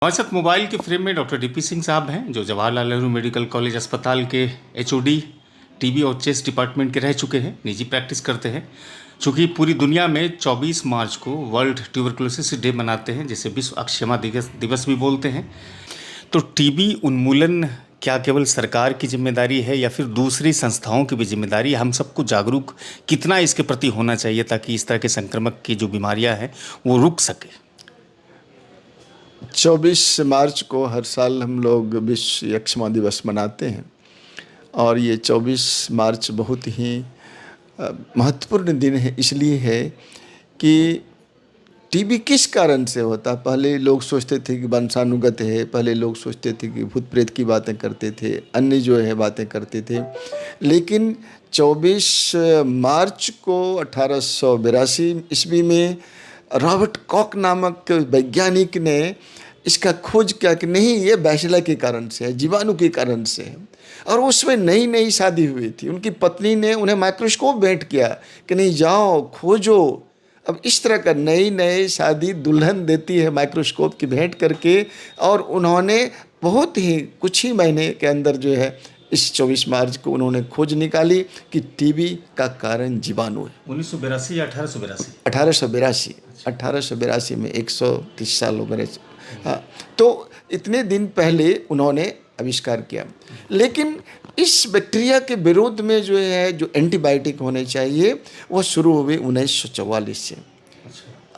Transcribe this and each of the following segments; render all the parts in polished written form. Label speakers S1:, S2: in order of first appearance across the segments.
S1: हमारे साथ मोबाइल के फ्रेम में डॉक्टर डीपी सिंह साहब हैं, जो जवाहरलाल नेहरू मेडिकल कॉलेज अस्पताल के एचओडी टीबी और चेस्ट डिपार्टमेंट के रह चुके हैं, निजी प्रैक्टिस करते हैं। चूँकि पूरी दुनिया में 24 मार्च को वर्ल्ड ट्यूबरकुलोसिस डे मनाते हैं, जिसे विश्व अक्षमा दिवस भी बोलते हैं। तो टीबी उन्मूलन क्या केवल सरकार की जिम्मेदारी है या फिर दूसरी संस्थाओं की भी जिम्मेदारी है? हम सबको जागरूक कितना इसके प्रति होना चाहिए ताकि इस तरह के संक्रमक की जो बीमारियां हैं वो रुक सके?
S2: 24 मार्च को हर साल हम लोग विश्व यक्ष्मा दिवस मनाते हैं और ये 24 मार्च बहुत ही महत्वपूर्ण दिन है। इसलिए है कि टीबी किस कारण से होता। पहले लोग सोचते थे कि वंशानुगत है, पहले लोग सोचते थे कि भूत प्रेत की बातें करते थे, अन्य जो है बातें करते थे। लेकिन 24 मार्च को 1882 ईस्वी में रॉबर्ट कॉक नामक वैज्ञानिक ने इसका खोज किया कि नहीं, ये बैसिला के कारण से है, जीवाणु के कारण से है। और उसमें नई नई शादी हुई थी, उनकी पत्नी ने उन्हें माइक्रोस्कोप भेंट किया कि नहीं जाओ खोजो। अब इस तरह का नई नई शादी दुल्हन देती है माइक्रोस्कोप की भेंट करके, और उन्होंने बहुत ही कुछ ही महीने के अंदर जो है इस 24 मार्च को उन्होंने खोज निकाली कि टीबी का कारण जीवाणु है।
S1: 1982 या 1882?
S2: 1882। 1882 में 130 साल हो गए। हाँ, तो इतने दिन पहले उन्होंने आविष्कार किया। लेकिन इस बैक्टीरिया के विरोध में जो है जो एंटीबायोटिक होने चाहिए वो शुरू हुए 1944 से।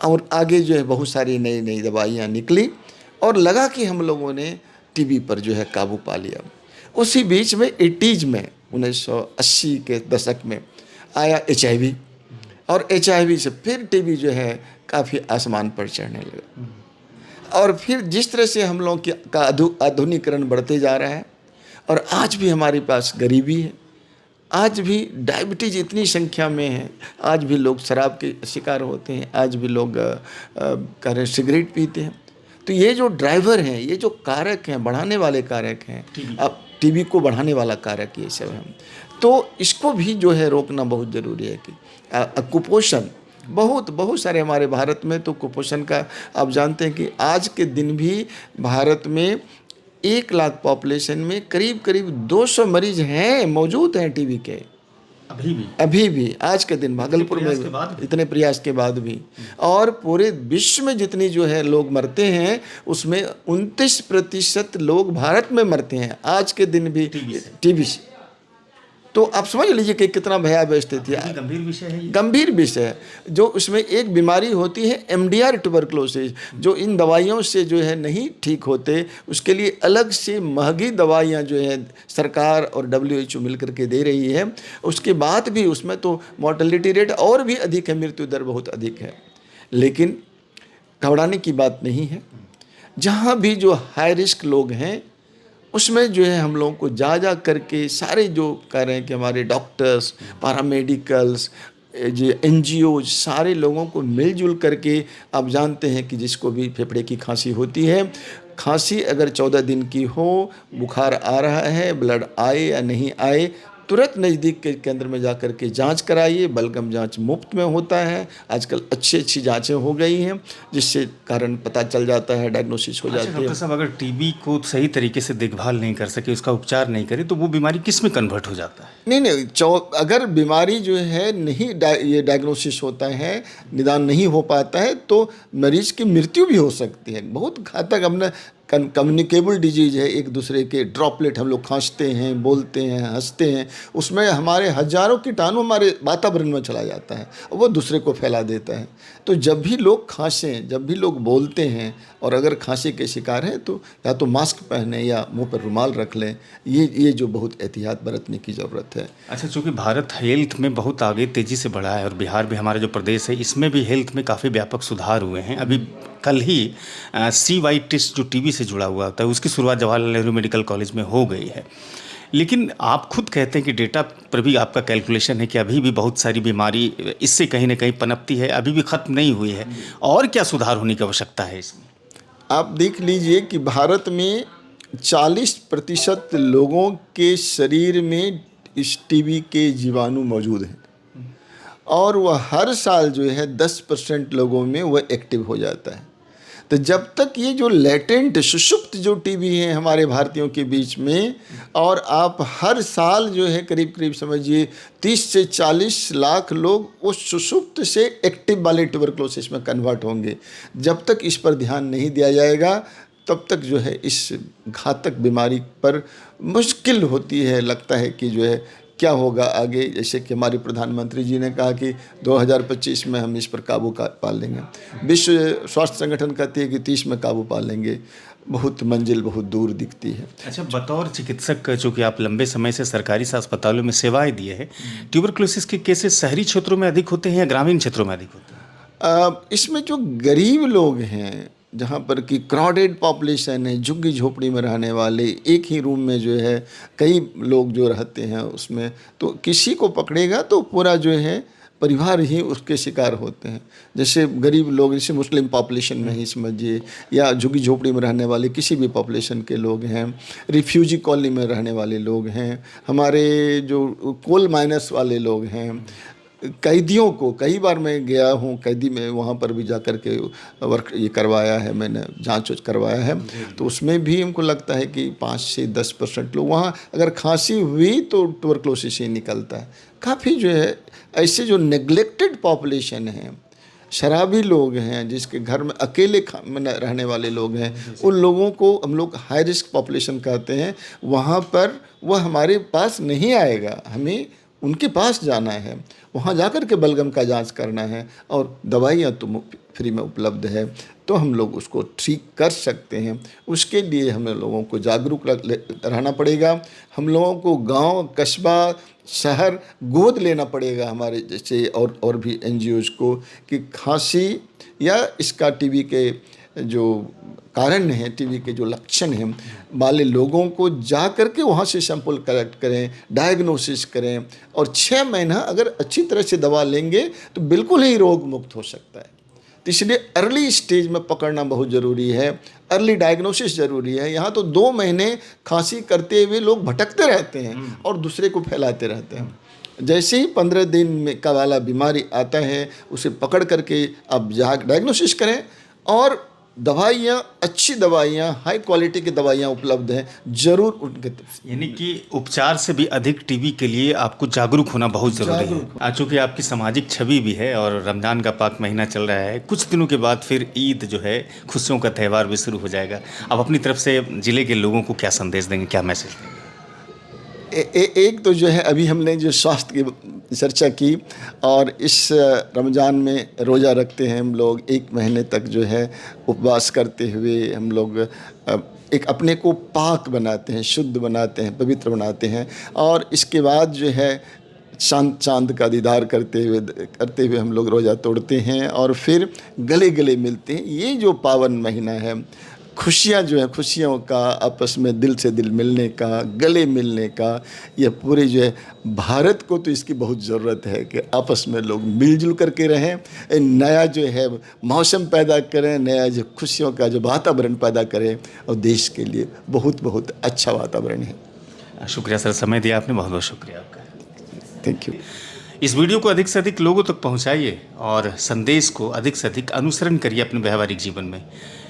S2: और आगे जो है बहुत सारी नई नई दवाइयाँ निकली और लगा कि हम लोगों ने टीबी पर जो है काबू पा लिया। उसी बीच में 80s में 1980 के दशक में आया HIV, और HIV से फिर टीबी जो है काफ़ी आसमान पर चढ़ने लगा। और फिर जिस तरह से हम लोग का आधुनिकीकरण बढ़ते जा रहा है, और आज भी हमारे पास गरीबी है, आज भी डायबिटीज़ इतनी संख्या में है, आज भी लोग शराब के शिकार होते हैं, आज भी लोग सिगरेट पीते हैं। तो ये जो ड्राइवर हैं, ये जो कारक हैं, बढ़ाने वाले कारक हैं, अब टीबी को बढ़ाने वाला कारक ये सब है। तो इसको भी जो है रोकना बहुत ज़रूरी है। कि कुपोषण बहुत सारे हमारे भारत में, तो कुपोषण का आप जानते हैं कि आज के दिन भी भारत में 1 लाख पॉपुलेशन में करीब 200 मरीज हैं, मौजूद हैं टीबी के अभी भी आज के दिन भागलपुर में, इतने प्रयास के बाद भी। और पूरे विश्व में जितनी जो है लोग मरते हैं उसमें 29% लोग भारत में मरते हैं आज के दिन भी टीबी से। तो आप समझ लीजिए कि कितना भयावह स्थिति है।
S1: गंभीर विषय है,
S2: गंभीर विषय है। जो उसमें एक बीमारी होती है MDR ट्यूबरकुलोसिस, जो इन दवाइयों से जो है नहीं ठीक होते, उसके लिए अलग से महंगी दवाइयाँ जो है सरकार और WHO मिलकर के दे रही है। उसके बाद भी उसमें तो मॉर्टेलिटी रेट और भी अधिक है, मृत्यु दर बहुत अधिक है। लेकिन घबराने की बात नहीं है। जहाँ भी जो हाई रिस्क लोग हैं उसमें जो है हम लोगों को जा करके सारे जो कह रहे हैं कि हमारे डॉक्टर्स, पैरामेडिकल्स, जो NGO, सारे लोगों को मिलजुल करके, आप जानते हैं कि जिसको भी फेफड़े की खांसी होती है, खांसी अगर 14 दिन की हो, बुखार आ रहा है, ब्लड आए या नहीं आए, तुरंत नज़दीक के केंद्र में जा कर के जाँच कराइए। बलगम जांच मुफ्त में होता है। आजकल अच्छी जांचें हो गई हैं जिससे कारण पता चल जाता है, डायग्नोसिस हो जाती है।
S1: डॉक्टर साहब, अगर टीबी को सही तरीके से देखभाल नहीं कर सके, उसका उपचार नहीं करे, तो वो बीमारी किस में कन्वर्ट हो जाता है?
S2: नहीं, अगर बीमारी जो है नहीं ये डायग्नोसिस होता है, निदान नहीं हो पाता है, तो मरीज की मृत्यु भी हो सकती है। बहुत घातक, हमने कम्युनिकेबल डिजीज़ है, एक दूसरे के ड्रॉपलेट हम लोग खांसते हैं, बोलते हैं, हंसते हैं, उसमें हमारे हजारों कीटाणु हमारे वातावरण में चला जाता है और वो दूसरे को फैला देता है। तो जब भी लोग खांसें, जब भी लोग बोलते हैं और अगर खांसी के शिकार हैं, तो या तो मास्क पहने या मुंह पर रुमाल रख लें। ये जो बहुत एहतियात बरतने की ज़रूरत है।
S1: अच्छा, चूँकि भारत हेल्थ में बहुत आगे तेज़ी से बढ़ा है और बिहार भी हमारा जो प्रदेश है इसमें भी हेल्थ में काफ़ी व्यापक सुधार हुए हैं। अभी कल ही CY टेस्ट जो टीबी से जुड़ा हुआ होता है उसकी शुरुआत जवाहरलाल नेहरू मेडिकल कॉलेज में हो गई है। लेकिन आप खुद कहते हैं कि डेटा पर भी आपका कैलकुलेशन है कि अभी भी बहुत सारी बीमारी इससे कहीं ना कहीं पनपती है, अभी भी ख़त्म नहीं हुई है, और क्या सुधार होने की आवश्यकता है इसमें?
S2: आप देख लीजिए कि भारत में 40% लोगों के शरीर में इस टीबी के जीवाणु मौजूद हैं, और वह हर साल जो है 10% लोगों में वह एक्टिव हो जाता है। तो जब तक ये जो लेटेंट सुषुप्त जो टीबी हैं हमारे भारतीयों के बीच में, और आप हर साल जो है करीब करीब समझिए 30 से 40 लाख लोग उस सुषुप्त से एक्टिव वाले ट्यूबरक्लोसिस में कन्वर्ट होंगे। जब तक इस पर ध्यान नहीं दिया जाएगा तब तक जो है इस घातक बीमारी पर मुश्किल होती है। लगता है कि जो है क्या होगा आगे। जैसे कि हमारे प्रधानमंत्री जी ने कहा कि 2025 में हम इस पर काबू पा लेंगे। विश्व स्वास्थ्य संगठन कहती है कि 30 में काबू पा लेंगे। बहुत मंजिल बहुत दूर दिखती है।
S1: अच्छा, बतौर चिकित्सक चूँकि आप लंबे समय से सरकारी अस्पतालों में सेवाएं दिए हैं, ट्यूबरक्लोसिस के केसेस शहरी क्षेत्रों में अधिक होते हैं या ग्रामीण क्षेत्रों में अधिक होते हैं?
S2: इसमें जो गरीब लोग हैं, जहाँ पर कि क्राउडेड पॉपुलेशन है, झुग्गी झोपड़ी में रहने वाले, एक ही रूम में जो है कई लोग जो रहते हैं, उसमें तो किसी को पकड़ेगा तो पूरा जो है परिवार ही उसके शिकार होते हैं। जैसे गरीब लोग, जैसे मुस्लिम पॉपुलेशन में ही समझिए, या झुग्गी झोपड़ी में रहने वाले किसी भी पॉपुलेशन के लोग हैं, रिफ्यूजी कॉलोनी में रहने वाले लोग हैं, हमारे जो कोल माइनर्स वाले लोग हैं, कैदियों को, कई बार मैं गया हूँ कैदी में, वहाँ पर भी जा कर के वर्क ये करवाया है, मैंने जांच करवाया है। तो उसमें भी हमको लगता है कि 5 से 10% लोग वहाँ अगर खांसी हुई तो ट्यूबरक्लोसिस ही निकलता है। काफ़ी जो है ऐसे जो नेग्लेक्टेड पॉपुलेशन है, शराबी लोग हैं, जिसके घर में अकेले रहने वाले लोग हैं, उन लोगों को हम लोग हाई रिस्क पॉपुलेशन कहते हैं। वहाँ पर वह हमारे पास नहीं आएगा, हमें उनके पास जाना है, वहाँ जाकर के बलगम का जांच करना है, और दवाइयाँ तो फ्री में उपलब्ध है, तो हम लोग उसको ठीक कर सकते हैं। उसके लिए हमें लोगों को जागरूक रहना पड़ेगा। हम लोगों को गांव, कस्बा, शहर गोद लेना पड़ेगा, हमारे जैसे और भी NGOs को, कि खांसी या इसका टीबी के जो कारण है, टीबी के जो लक्षण हैं वाले लोगों को जा करके वहाँ से सैंपल कलेक्ट करें, डायग्नोसिस करें, और 6 महीना अगर अच्छी तरह से दवा लेंगे तो बिल्कुल ही रोग मुक्त हो सकता है। तो इसलिए अर्ली स्टेज में पकड़ना बहुत ज़रूरी है, अर्ली डायग्नोसिस ज़रूरी है। यहाँ तो 2 महीने खांसी करते हुए लोग भटकते रहते हैं और दूसरे को फैलाते रहते हैं। जैसे ही 15 दिन में का वाला बीमारी आता है, उसे पकड़ करके आप डायग्नोसिस करें, और दवाइयाँ, अच्छी दवाइयाँ, हाई क्वालिटी की दवाइयाँ उपलब्ध हैं, ज़रूर उनके।
S1: यानी कि उपचार से भी अधिक टीबी के लिए आपको जागरूक होना बहुत ज़रूरी है। चूँकि आपकी सामाजिक छवि भी है और रमज़ान का पाक महीना चल रहा है, कुछ दिनों के बाद फिर ईद जो है, खुशियों का त्यौहार भी शुरू हो जाएगा। आप अपनी तरफ से ज़िले के लोगों को क्या संदेश देंगे, क्या मैसेज देंगे?
S2: एक तो जो है अभी हमने जो स्वास्थ्य की चर्चा की, और इस रमज़ान में रोज़ा रखते हैं हम लोग, 1 महीने तक जो है उपवास करते हुए हम लोग एक अपने को पाक बनाते हैं, शुद्ध बनाते हैं, पवित्र बनाते हैं, और इसके बाद जो है चांद का दीदार करते हुए हम लोग रोज़ा तोड़ते हैं, और फिर गले गले मिलते हैं। ये जो पावन महीना है, खुशियाँ जो है, खुशियों का, आपस में दिल से दिल मिलने का, गले मिलने का, यह पूरे जो है भारत को तो इसकी बहुत ज़रूरत है कि आपस में लोग मिलजुल करके रहें, नया जो है मौसम पैदा करें, नया जो खुशियों का जो वातावरण पैदा करें, और देश के लिए बहुत बहुत अच्छा वातावरण है।
S1: शुक्रिया सर, समय दिया आपने, बहुत बहुत शुक्रिया आपका।
S2: Thank you.
S1: इस वीडियो को अधिक से अधिक लोगों तक पहुंचाइए और संदेश को अधिक से अधिक अनुसरण करिए अपने व्यवहारिक जीवन में।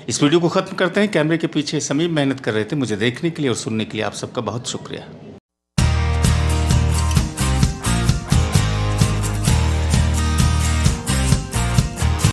S1: इस वीडियो को ख़त्म करते हैं। कैमरे के पीछे समीप मेहनत कर रहे थे। मुझे देखने के लिए और सुनने के लिए आप सबका बहुत शुक्रिया।